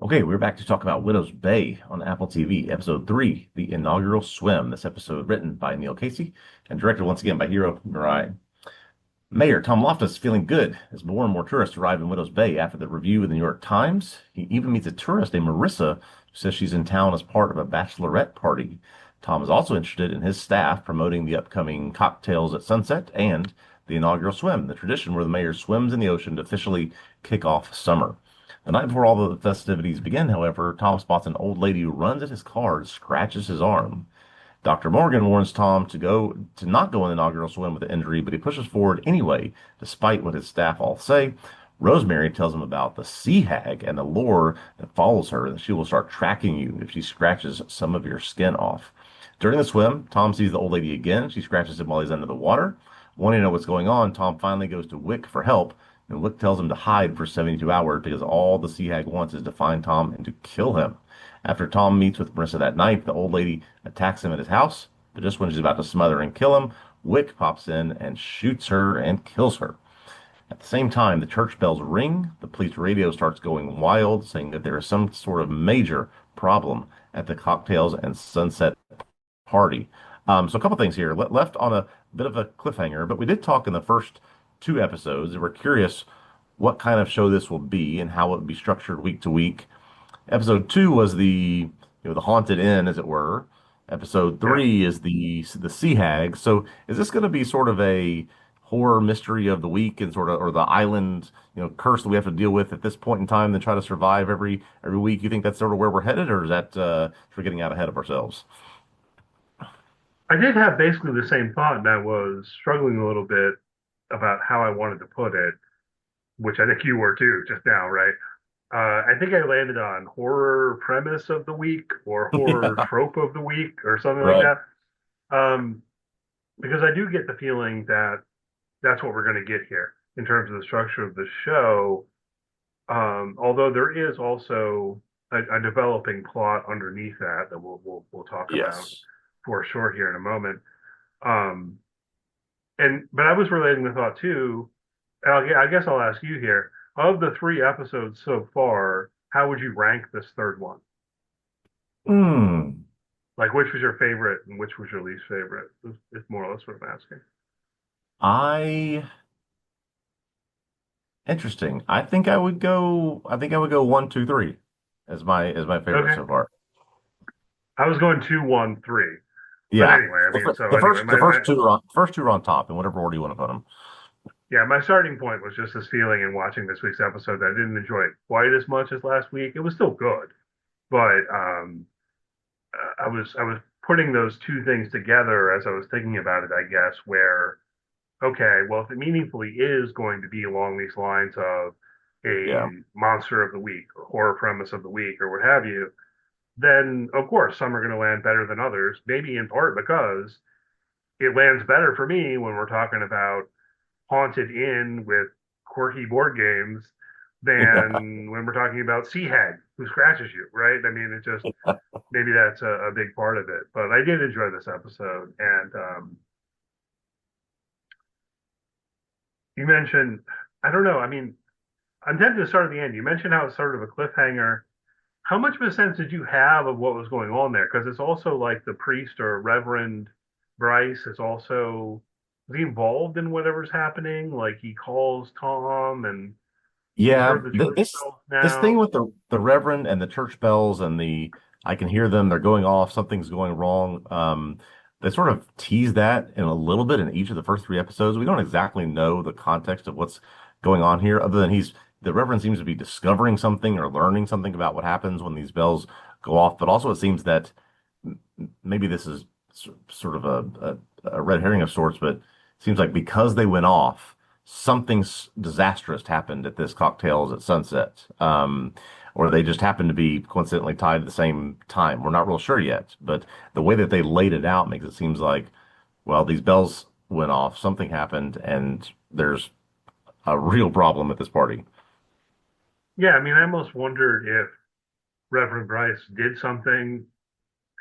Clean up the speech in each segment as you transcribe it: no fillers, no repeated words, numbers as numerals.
Okay, we're back to talk about Widow's Bay on Apple TV, episode 3, The Inaugural Swim. This episode written by Neil Casey and directed once again by Hero Ryan. Mayor Tom Loftus feeling good as more and more tourists arrive in Widow's Bay after the review in the New York Times. He even meets a tourist named Marissa who says she's in town as part of a bachelorette party. Tom is also interested in his staff promoting the upcoming cocktails at sunset and the inaugural swim, the tradition where the mayor swims in the ocean to officially kick off summer. The night before all the festivities begin, however, Tom spots an old lady who runs at his car and scratches his arm. Dr. Morgan warns Tom to not go in the inaugural swim with the injury, but he pushes forward anyway, despite what his staff all say. Rosemary tells him about the sea hag and the lure that follows her, that she will start tracking you if she scratches some of your skin off. During the swim, Tom sees the old lady again. She scratches him while he's under the water. Wanting to know what's going on, Tom finally goes to Wick for help, and Wick tells him to hide for 72 hours because all the sea hag wants is to find Tom and to kill him. After Tom meets with Marissa that night, the old lady attacks him at his house, but just when she's about to smother and kill him, Wick pops in and shoots her and kills her. At the same time, the church bells ring. The police radio starts going wild, saying that there is some sort of major problem at the cocktails and sunset party. So a couple things here. Left on a bit of a cliffhanger, but we did talk in the first two episodes. We're curious what kind of show this will be and how it would be structured week to week. Episode two was the haunted inn, as it were. Episode Yeah. three is the sea hag. So is this going to be sort of a horror mystery of the week and sort of or the island curse that we have to deal with at this point in time and try to survive every week? You think that's sort of where we're headed, or is that we're getting out ahead of ourselves? I did have basically the same thought, and I was struggling a little bit about how I wanted to put it, which I think you were too just now, right? I think I landed on horror premise of the week or horror Yeah, trope of the week or something like right. that. Um, because I do get the feeling that that's what we're going to get here in terms of the structure of the show. Although there is also a developing plot underneath that we'll talk about Yes. for sure here in a moment. Um, but I was relating the thought too. And I guess I'll ask you here. Of the three episodes so far, how would you rank this third one? Hmm. Like, which was your favorite and which was your least favorite? Is more or less what I'm asking. I Interesting. I think I would go one, two, three as my favorite Okay, so far. I was going two, one, three. But Yeah. anyway, I mean, so The anyway, first two are on top in whatever order you want to put them. yeah, my starting point was just this feeling in watching this week's episode that I didn't enjoy it quite as much as last week. It was still good, but I was putting those two things together as I was thinking about it. I guess where okay, well, if it meaningfully is going to be along these lines of Yeah. a monster of the week or horror premise of the week or what have you, then of course some are going to land better than others. Maybe in part because it lands better for me when we're talking about haunted inn with quirky board games Yeah. than when we're talking about Sea Hag who scratches you, right? I mean, it just maybe that's a big part of it. But I did enjoy this episode, and you mentioned I don't know. I mean, I'm tempted to start at the end. You mentioned how it's sort of a cliffhanger. How much of a sense did you have of what was going on there? Because it's also like the priest or Reverend Bryce is he involved in whatever's happening? Like he calls Tom and he's Yeah. heard the church bells This thing now. with the Reverend and the church bells and the I can hear them, they're going off, something's going wrong. They sort of tease that in a little bit in each of the first three episodes. We don't exactly know the context of what's going on here, other than the Reverend seems to be discovering something or learning something about what happens when these bells go off. But also, it seems that maybe this is sort of a red herring of sorts, but it seems like because they went off, something disastrous happened at this cocktails at sunset. Or they just happened to be coincidentally tied at the same time. We're not real sure yet, but the way that they laid it out makes it seems like, well, these bells went off, something happened, and there's a real problem at this party. Yeah, I mean, I almost wondered if Reverend Bryce did something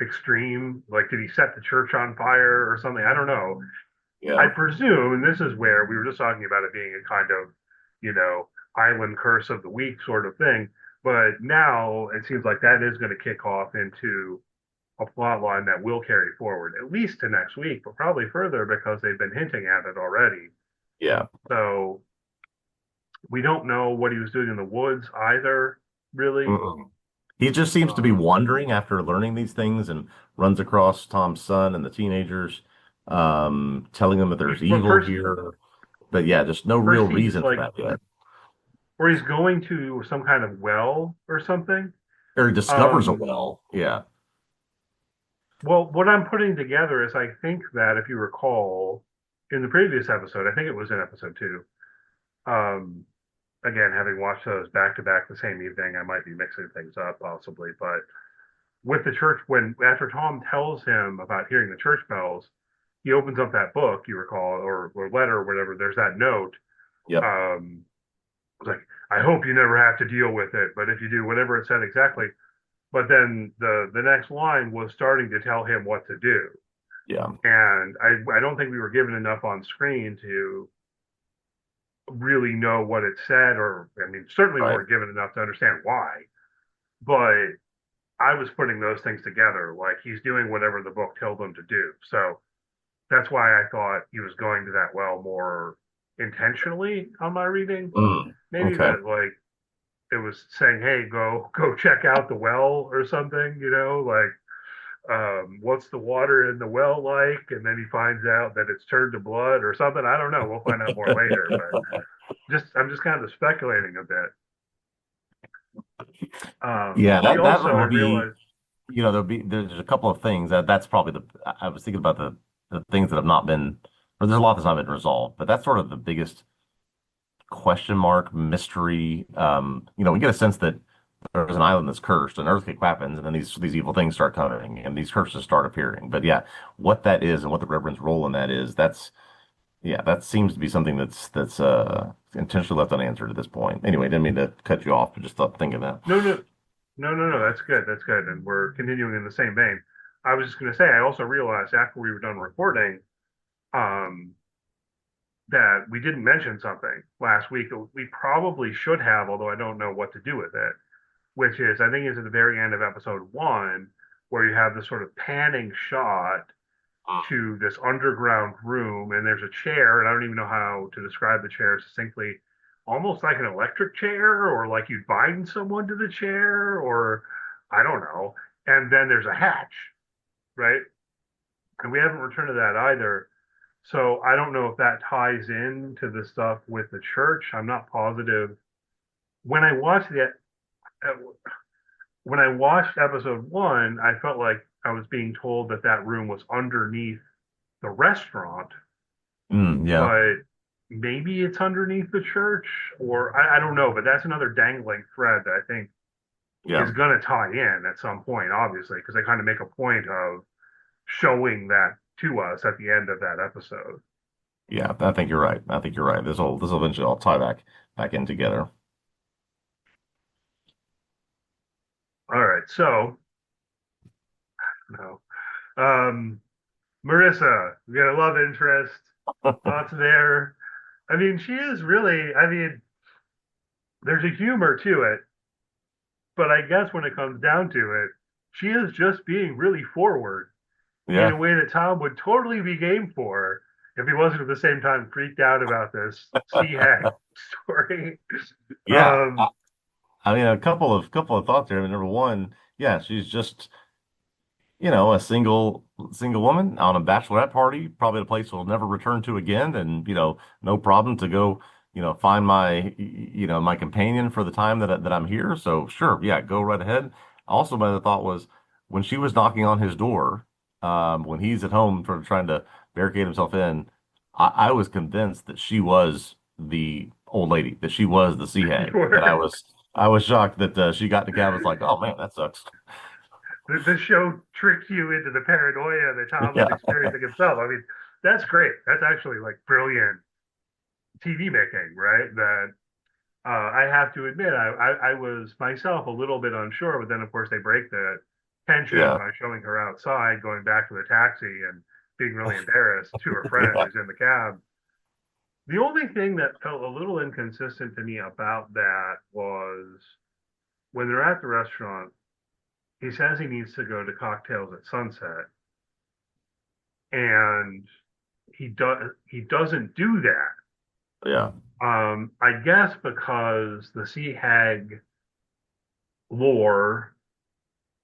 extreme. Like, did he set the church on fire or something? I don't know. I Yeah. presume, and this is where we were just talking about it being a kind of, you know, island curse of the week sort of thing. But now it seems like that is going to kick off into a plot line that will carry forward at least to next week, but probably further because they've been hinting at it already. Yeah. So we don't know what he was doing in the woods either, really. Mm-mm. He just seems to be Um, wandering after learning these things and runs across Tom's son and the teenagers, telling them that there's well, evil here. But yeah, just no real first he's reason for like, that yet. or he's going to some kind of well or something. Or he discovers a Um, well. Yeah. well, what I'm putting together is I think that if you recall in the previous episode, I think it was in episode two. Um, again, having watched those back to back the same evening, I might be mixing things up possibly, but with the church, when after Tom tells him about hearing the church bells, he opens up that book, you recall, or letter or whatever. There's that note. Yep. It's like, I hope you never have to deal with it, but if you do, whatever it said exactly. But then the next line was starting to tell him what to do, Yeah. and I don't think we were given enough on screen to really know what it said, or I mean, certainly we Right. weren't given enough to understand why. But I was putting those things together, like he's doing whatever the book told him to do. So that's why I thought he was going to that well more intentionally on my reading. Mm. Maybe Okay. that like it was saying, "Hey, go check out the well" or something, like what's the water in the well like? And then he finds out that it's turned to blood or something. I don't know. We'll find out more later, but just I'm just kind of speculating a bit. Yeah, We that also one I will be, realized there's a couple of things that's probably I was thinking about the things that have not been, or there's a lot that's not been resolved, but that's sort of the biggest question mark mystery. We get a sense that there's an island that's cursed, an earthquake happens, and then these evil things start coming, and these curses start appearing. But yeah, what that is and what the Reverend's role in that is, that seems to be something that's intentionally left unanswered at this point. Anyway, didn't mean to cut you off, but just thought thinking that. no, no, no. That's good. That's good. And we're continuing in the same vein. I was just going to say, I also realized after we were done recording, um, that we didn't mention something last week that we probably should have, although I don't know what to do with it, which is, I think it's at the very end of episode one, where you have this sort of panning shot to this underground room, and there's a chair, and I don't even know how to describe the chair succinctly, almost like an electric chair, or like you'd bind someone to the chair, or I don't know. And then there's a hatch, right? And we haven't returned to that either. So I don't know if that ties in to the stuff with the church. I'm not positive. When I watched the uh, when I watched episode one, I felt like I was being told that that room was underneath the restaurant, Yeah, but maybe it's underneath the church, or I don't know. But that's another dangling thread that I think yeah, is going to tie in at some point, obviously, because they kind of make a point of showing that to us at the end of that episode. yeah. I think you're right. I think you're right. This will eventually all tie back in together. All right, so no, um, Marissa, we got a love interest. Thoughts there? I mean, she is really. I mean, there's a humor to it, but I guess when it comes down to it, she is just being really forward in a Yeah, way that Tom would totally be game for if he wasn't at the same time freaked out about this sea hag story. yeah. Um, I mean, a couple of thoughts there. I mean, number one, yeah, she's just a single woman on a bachelorette party, probably a place we'll never return to again, and no problem to go, find my companion for the time that I'm here. So sure, yeah, go right ahead. Also, my other thought was when she was knocking on his door, when he's at home sort of trying to barricade himself in, I was convinced that she was the old lady, that she was the sea hag, and I where was I was shocked that she got in the cab. I was like, oh man, that sucks. the show tricked you into the paranoia that Tom was Yeah. experiencing himself. I mean, that's great. That's actually like brilliant TV making, right? That I have to admit, I was myself a little bit unsure, but then of course they break the tension Yeah. by showing her outside, going back to the taxi, and being really embarrassed to her friend Yeah. who's in the cab. The only thing that felt a little inconsistent to me about that was when they're at the restaurant, he says he needs to go to cocktails at sunset, and he doesn't do that. Yeah. I guess because the sea hag lore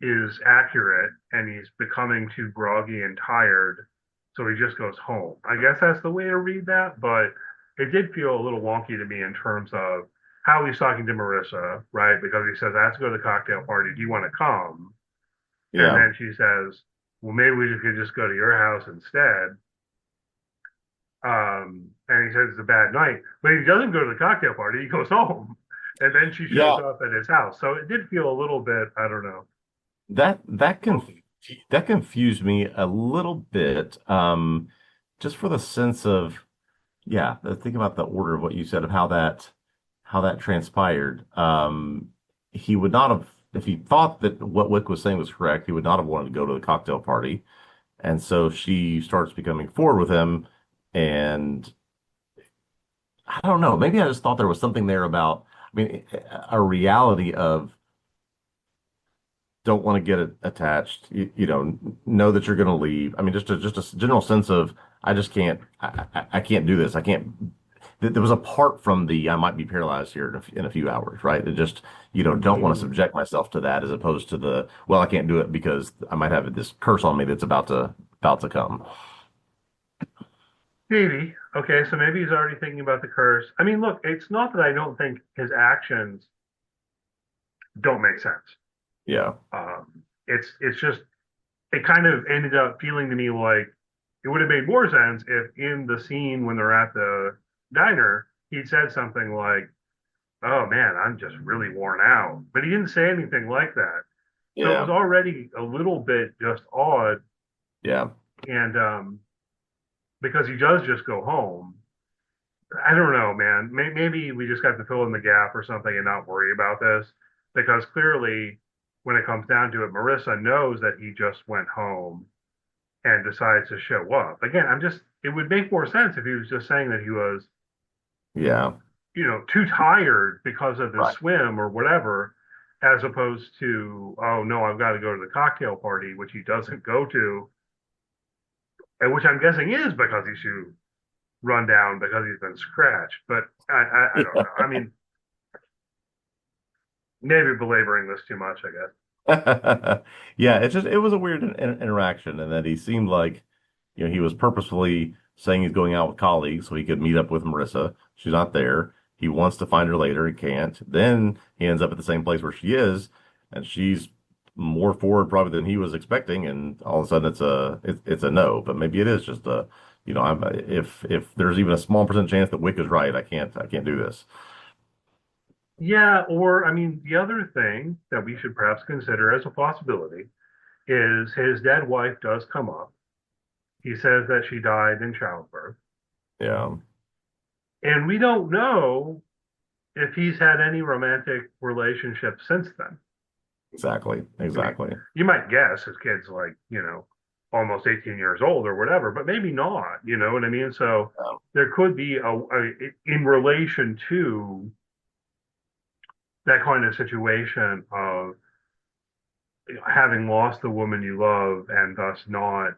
is accurate and he's becoming too groggy and tired, so he just goes home. I guess that's the way to read that, but it did feel a little wonky to me in terms of how he's talking to Marissa, right? Because he says, I have to go to the cocktail party. Do you want to come? And Yeah. then she says, well, maybe we could just go to your house instead. And he says it's a bad night, but he doesn't go to the cocktail party. He goes home, and then she shows Yeah. up at his house. So it did feel a little bit, I don't know. That confused me a little bit. Just for the sense of, yeah, think about the order of what you said of how that transpired. He would not have, if he thought that what Wick was saying was correct, he would not have wanted to go to the cocktail party. And so she starts becoming forward with him. And I don't know, maybe I just thought there was something there about, I mean, a reality of don't want to get attached. You know that you're going to leave. I mean, just a general sense of I just can't. I can't do this. I can't. There was apart from the I might be paralyzed here in a few hours, right? It just don't want to Mm, subject myself to that as opposed to the well I can't do it because I might have this curse on me that's about to come. maybe. Okay, so maybe he's already thinking about the curse. I mean, look, it's not that I don't think his actions don't make sense. Yeah, It's just it kind of ended up feeling to me like it would have made more sense if in the scene when they're at the diner, he'd said something like, "Oh man, I'm just really worn out." But he didn't say anything like that. So it was yeah, already a little bit just odd. yeah, And because he does just go home, I don't know, man. Maybe we just got to fill in the gap or something and not worry about this. Because clearly, when it comes down to it, Marissa knows that he just went home and decides to show up. Again, it would make more sense if he was just saying that he was, yeah. too tired because of the Right. swim or whatever, as opposed to, oh no, I've got to go to the cocktail party, which he doesn't go to, and which I'm guessing is because he's too run down because he's been scratched. But I don't know. I mean, maybe belaboring this too much, I guess. Yeah, it was a weird interaction, and that he seemed like, he was purposefully saying he's going out with colleagues so he could meet up with Marissa. She's not there. He wants to find her later. He can't. Then he ends up at the same place where she is, and she's more forward probably than he was expecting, and all of a sudden it's a no. But maybe it is just a, if there's even a small percent chance that Wick is right, I can't do this. Yeah, or I mean, the other thing that we should perhaps consider as a possibility is his dead wife does come up. He says that she died in childbirth. Yeah, And we don't know if he's had any romantic relationship since then. exactly, I mean, exactly. you might guess his kid's like, almost 18 years old or whatever, but maybe not, you know what I mean? So Um, there could be in relation to that kind of situation of having lost the woman you love and thus not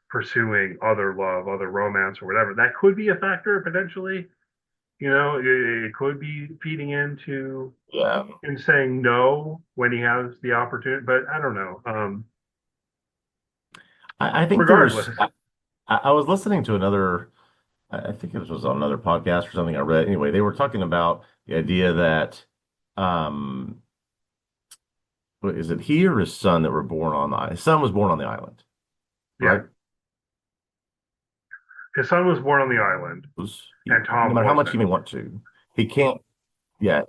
pursuing other love, other romance or whatever. That could be a factor potentially. It could be feeding into yeah. him saying no when he has the opportunity, but I don't know. I think Regardless, I was listening to another, I think it was on another podcast or something I read. Anyway, they were talking about the idea that, um, what is it he or his son that were born on the island? His son was born on the island, yeah, right? his son was born on the island and No Tom matter how much he wasn't. may want to, he can't. Yeah,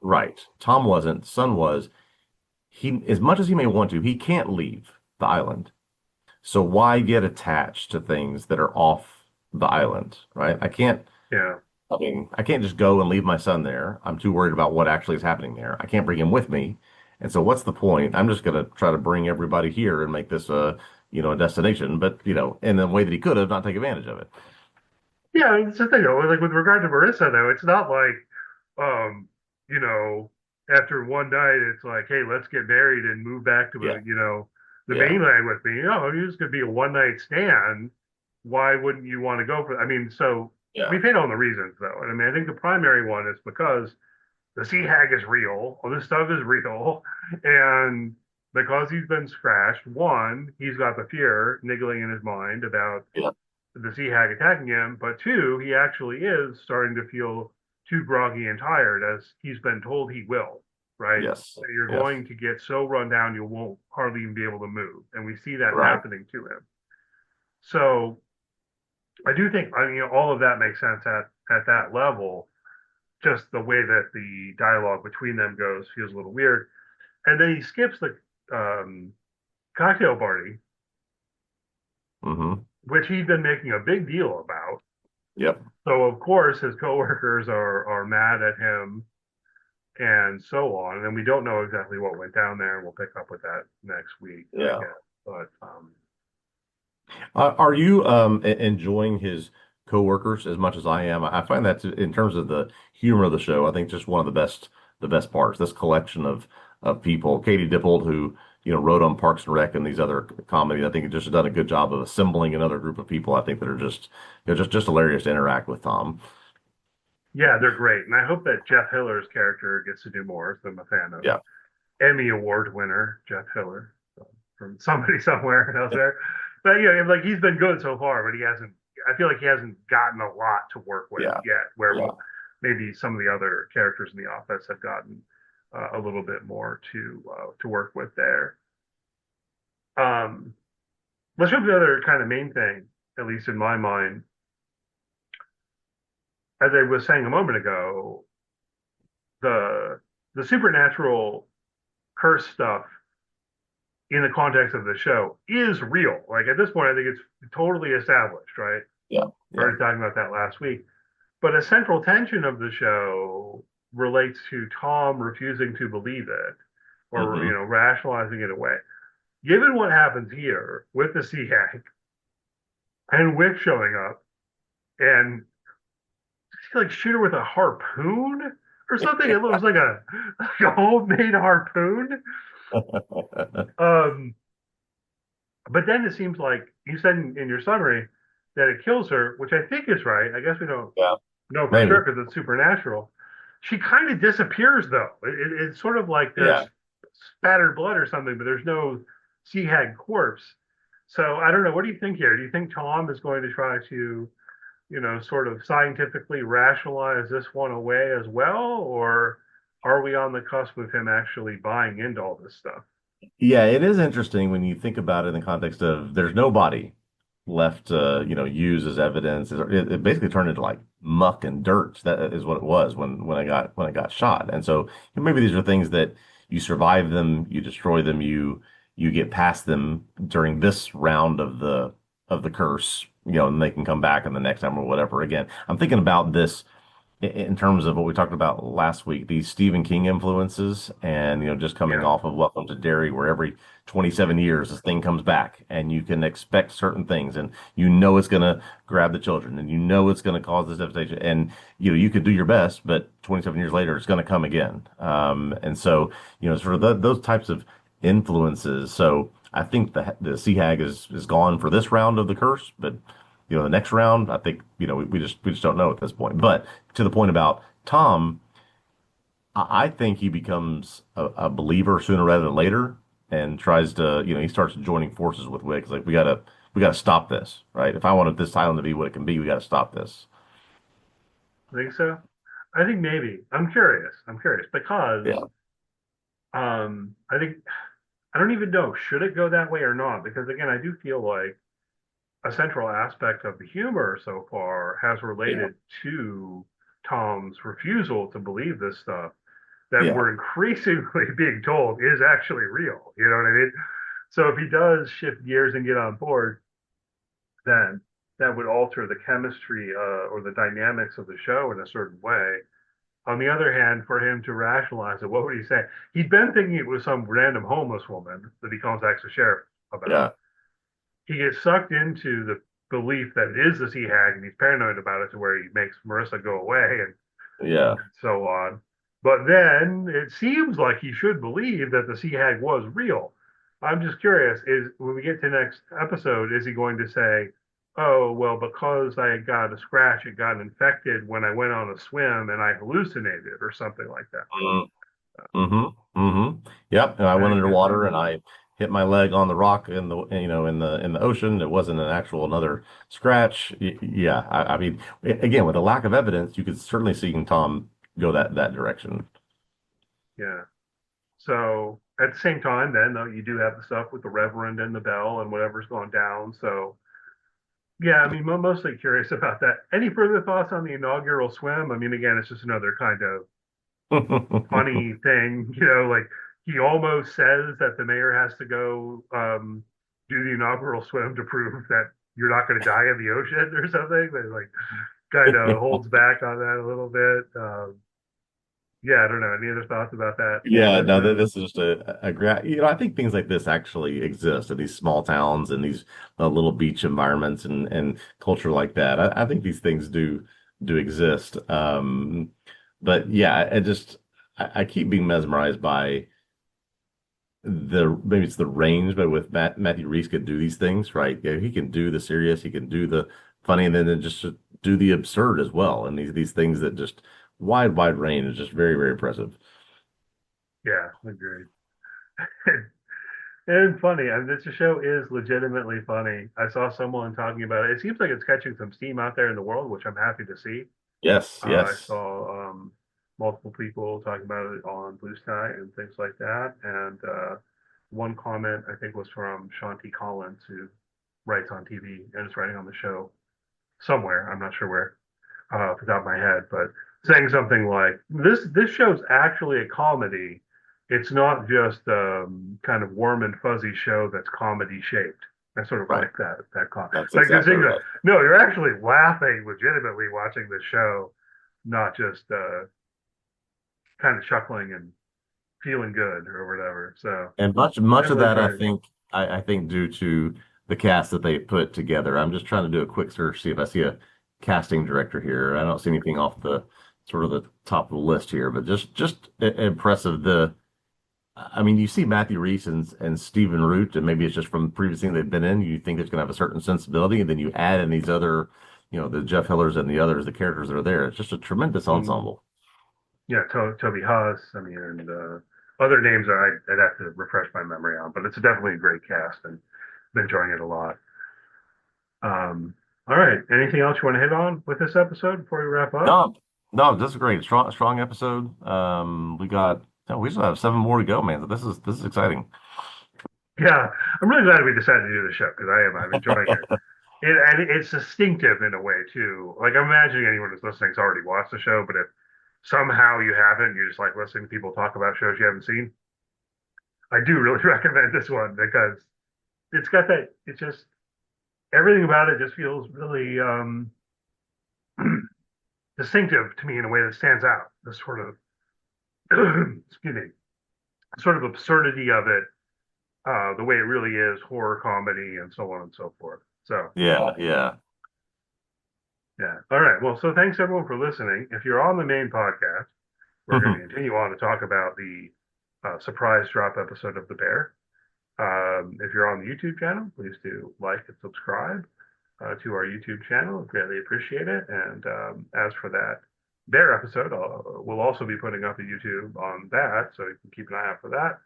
right. Tom wasn't. Son was. He, as much as he may want to, he can't leave the island. So why get attached to things that are off the island, right? Yeah. I mean, I can't just go and leave my son there. I'm too worried about what actually is happening there. I can't bring him with me. And so what's the point? I'm just going to try to bring everybody here and make this a destination, but, in the way that he could have not take advantage of it. Yeah, it's the thing though. Like with regard to Marissa though, it's not like, um, you know, after one night, it's like, hey, let's get married and move back to Yeah. the Yeah. mainland with me. Oh, it's going to be a one night stand. Why wouldn't you want to go for? I mean, so Yeah. we've hit on the reasons though, and I mean, I think the primary one is because the sea hag is real, or this stuff is real, and because he's been scratched, one, he's got the fear niggling in his mind about Yeah. the sea hag attacking him, but two, he actually is starting to feel too groggy and tired as he's been told he will, right? Yes. That you're Yes. going to get so run down you won't hardly even be able to move. And we see that Right. happening to him. So I do think, I mean, all of that makes sense at that level. Just the way that the dialogue between them goes feels a little weird. And then he skips the cocktail party, Mm-hmm. which he'd been making a big deal about. Yep. So of course his coworkers are mad at him and so on. And we don't know exactly what went down there. We'll pick up with that next week, I Yeah. guess. But Are you enjoying his coworkers as much as I am? I find that in terms of the humor of the show, I think just one of the best parts. This collection of people, Katie Dippold, who wrote on Parks and Rec and these other comedies, I think just done a good job of assembling another group of people. I think that are just just hilarious to interact with Tom. yeah, they're great. And I hope that Jeff Hiller's character gets to do more. So I'm a fan of Yeah. Emmy Award winner Jeff Hiller from somebody somewhere else there. But yeah, like he's been good so far, but he hasn't. I feel like he hasn't gotten a lot to work with Yeah. yet. Where Yeah. maybe some of the other characters in the office have gotten a little bit more to work with there. Um, let's jump to the other kind of main thing, at least in my mind. As I was saying a moment ago, the the supernatural curse stuff in the context of the show is real. Like at this point, I think it's totally established, right? Yeah. We Yeah. already talking about that last week. But a central tension of the show relates to Tom refusing to believe it or Hmm. rationalizing it away. Given what happens here with the sea hag and Wick showing up and like shoot her with a harpoon or something, it looks like a homemade harpoon. Um, But then it seems like you said in your summary that it kills her, which I think is right. I guess we don't Yeah. know for Maybe. sure because it's supernatural. She kind of disappears though. It's sort of like Yeah. there's spattered blood or something, but there's no sea hag corpse. So I don't know. What do you think here? Do you think Tom is going to try to, sort of scientifically rationalize this one away as well, or are we on the cusp of him actually buying into all this stuff? Yeah, it is interesting when you think about it in the context of there's no body left to, use as evidence. It basically turned into like muck and dirt. That is what it was when it got shot. And so maybe these are things that you survive them, you destroy them, you get past them during this round of the curse, and they can come back in the next time or whatever. Again, I'm thinking about this in terms of what we talked about last week, these Stephen King influences and, just coming Yeah, off of Welcome to Derry, where every 27 years this thing comes back and you can expect certain things and it's going to grab the children and it's going to cause this devastation. And, you could do your best, but 27 years later, it's going to come again. And so, sort of those types of influences. So I think the Sea Hag is gone for this round of the curse, but the next round, I think, we just don't know at this point. But to the point about Tom, I think he becomes a believer sooner rather than later and tries to, he starts joining forces with Wick. It's like we gotta stop this, right? If I wanted this island to be what it can be, we gotta stop this. I think so. I think maybe. I'm curious. I'm curious because Yeah, I think I don't even know should it go that way or not because again I do feel like a central aspect of the humor so far has yeah, related to Tom's refusal to believe this stuff that yeah, we're increasingly being told is actually real. You know what I mean? So if he does shift gears and get on board, then that would alter the chemistry or the dynamics of the show in a certain way. On the other hand, for him to rationalize it, what would he say? He'd been thinking it was some random homeless woman that he contacts the sheriff about. yeah, He gets sucked into the belief that it is the sea hag, and he's paranoid about it to where he makes Marissa go away and yeah, so on. But then it seems like he should believe that the sea hag was real. I'm just curious, is when we get to next episode, is he going to say, oh, well, because I got a scratch, it got infected when I went on a swim and I hallucinated or something like that? Mm-hmm. Mm-hmm. Yep. And I went Right? underwater and I hit my leg on the rock in the in the ocean. It wasn't an actual another scratch. Yeah. I mean, again, with a lack of evidence, you could certainly see Tom go that direction. Yeah. So at the same time, then though, you do have the stuff with the Reverend and the bell and whatever's going down. So yeah, I mean, mostly curious about that. Any further thoughts on the inaugural swim? I mean, again, it's just another kind of funny thing, like he almost says that the mayor has to go do the inaugural swim to prove that you're not going to die in the ocean or something. They like kind of holds back on that a little bit. Yeah, I don't know. Any other thoughts about that Yeah, bit no, too? this is just a great, I think things like this actually exist in these small towns and these little beach environments and culture like that. I think these things do exist. But yeah, I keep being mesmerized by maybe it's the range, but with Matthew Reese could do these things, right? Yeah, he can do the serious, he can do the funny, and then just do the absurd as well. And these things that just wide range is just very impressive. Yeah, agreed. And funny. I mean, this show is legitimately funny. I saw someone talking about it. It seems like it's catching some steam out there in the world, which I'm happy to see. Yes, I yes. saw multiple people talking about it on Blue Sky and things like that. And one comment I think was from Shanti Collins, who writes on TV and is writing on the show somewhere. I'm not sure where, off the top of my head, but saying something like, "This show's actually a comedy. It's not just kind of warm and fuzzy show that's comedy shaped." I sort of Right. like that comment. That's Like this exactly thing, right. no, you're actually laughing legitimately watching the show, not just kind of chuckling and feeling good or whatever. So And much of definitely that, try. I think due to the cast that they put together. I'm just trying to do a quick search, see if I see a casting director here. I don't see anything off the sort of the top of the list here, but just impressive. I mean, you see Matthew Reese and Stephen Root, and maybe it's just from the previous thing they've been in. You think it's going to have a certain sensibility, and then you add in these other, the Jeff Hillers and the others, the characters that are there. It's just a tremendous Mm, ensemble. yeah, Toby Huss. I mean, and other names I'd have to refresh my memory on, but it's definitely a great cast and been enjoying it a lot. All right. Anything else you want to hit on with this episode before we wrap up? No, no, this is great. Strong episode. We still have seven more to go, man. So this is exciting. Yeah, I'm really glad we decided to do the show because I'm enjoying it. And it's distinctive in a way too. Like I'm imagining anyone who's listening's already watched the show, but if somehow you haven't, you're just like listening to people talk about shows you haven't seen. I do really recommend this one because it's got that. It's just everything about it just feels really distinctive to me in a way that stands out. The sort of excuse me, sort of absurdity of it, the way it really is, horror comedy, and so on and so forth. So Yeah, yeah. yeah. All right. Well, so thanks everyone for listening. If you're on the main podcast, we're going to continue on to talk about the surprise drop episode of The Bear. If you're on the YouTube channel, please do like and subscribe to our YouTube channel. Greatly appreciate it. And as for that Bear episode, we'll also be putting up a YouTube on that, so you can keep an eye out for that.